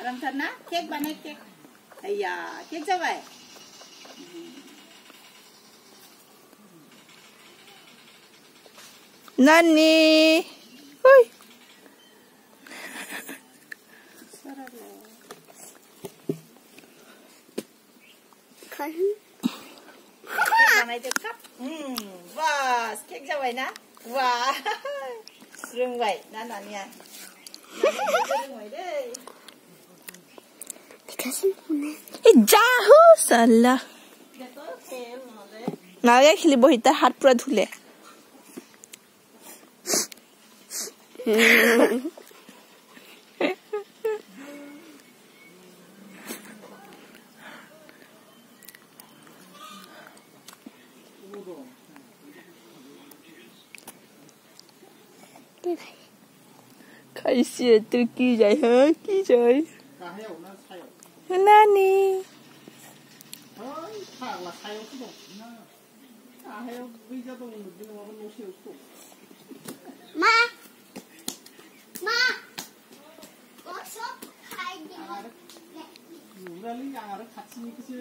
आरामथार ना केक बानाय केक आया केक जाबाय नानी ओइ बानायदो काप बास केक जाबाय ना वा रोंबाय ना नानिया रोंबाय दै जाहु साला नागे खेलिब हिता हात पुरा धुले खायसे तो की जाय हो की जाय नानी Ma, có sốt 2 điểm.